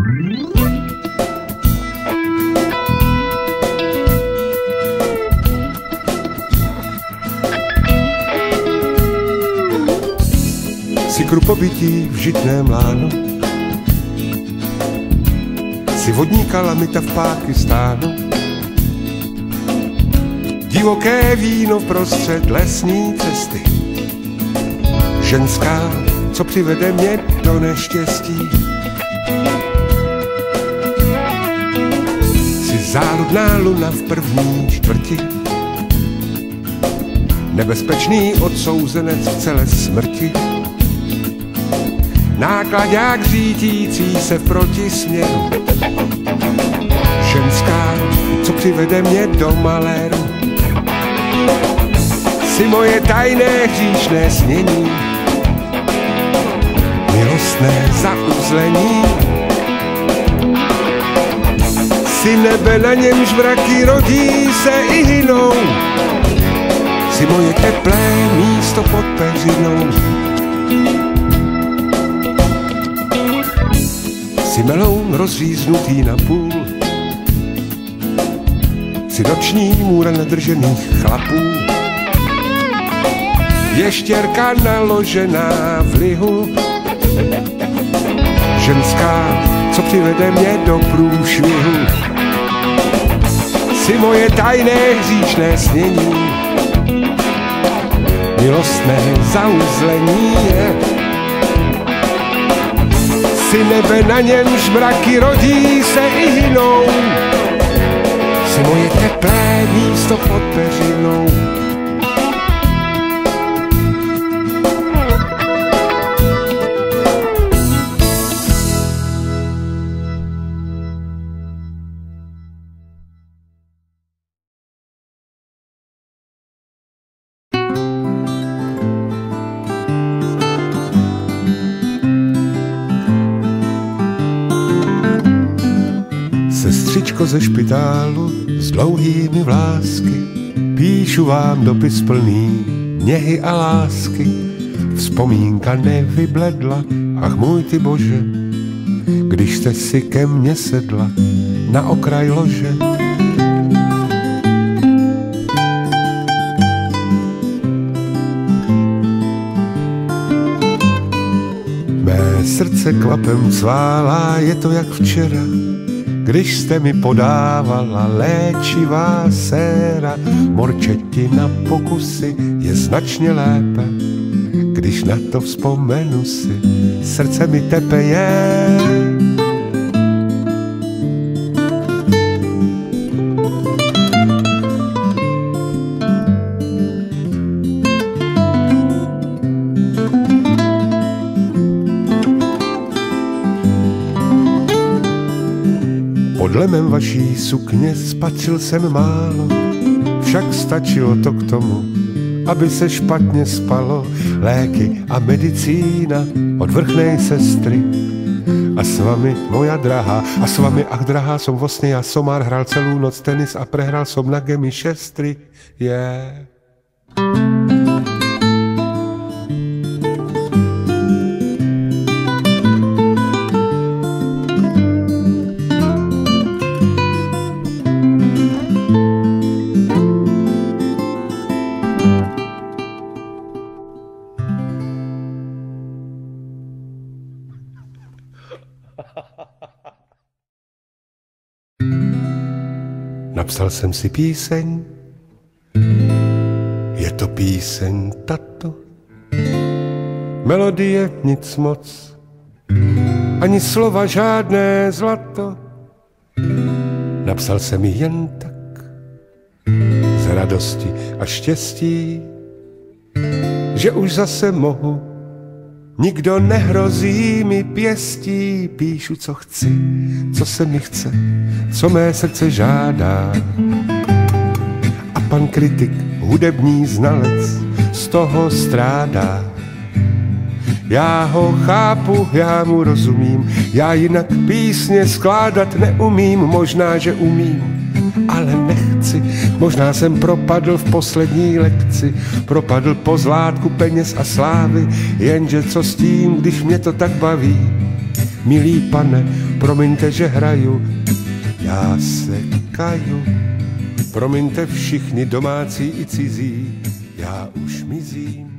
Si krupobytí v žitném lánu, si vodní kalamita v Pákistánu, divoké víno prostřed lesní cesty, ženská, co přivede mě do neštěstí. Jsi záludná luna v první čtvrti, nebezpečný odsouzenec v celé smrti, nákladák řídící se v protisměru, ženská, co přivede mě do maléru. Jsi moje tajné hříšné snění, milostné zauzlení. Jsi nebe, na němž mraky rodí se i hynou, jsi moje teplé místo pod peřinou. Jsi meloun rozříznutý na půl, jsi noční můra nadržených chlapů, ještěrka naložená v lihu, ženská, co přivede mě do průšvihu. Jsi moje tajné hříšné snění, milostné zauzlení. Jsi nebe, na němž mraky rodí se i hynou, jsi moje teplé místo pod peřinou. Sestřičko ze špitálu s dlouhými vlásky, píšu vám dopis plný něhy a lásky. Vzpomínka nevybledla, ach můj ty bože, když jste si ke mně sedla na okraj lože. Mé srdce kvapem cválá, je to jak včera, když jste mi podávala léčivá séra. Morčetina pokusy je značně lépe, když na to vzpomenu si, srdce mi tepeje. Pod lemem vaší sukně spatřil jsem málo, však stačilo to k tomu, aby se špatně spalo. Léky a medicína od vrchnej sestry. A s vami, moja drahá, a s vami, ach drahá, som vlastně já somár, hral celou noc tenis a prehral som na gemi 6-3. Yeah. Napsal jsem si píseň, je to píseň tato, melodie nic moc, ani slova žádné zlato. Napsal jsem ji jen tak, z radosti a štěstí, že už zase mohu, nikdo nehrozí mi pěstí. Píšu, co chci, co se mi chce, co mé srdce žádá. A pan kritik, hudební znalec, z toho strádá. Já ho chápu, já mu rozumím, já jinak písně skládat neumím. Možná, že umím, ale nechci. Možná jsem propadl v poslední lekci, propadl pozlátku peněz a slávy, jenže co s tím, když mě to tak baví. milý pane, promiňte, že hraju, já se kaju. Promiňte všichni domácí i cizí, já už mizím.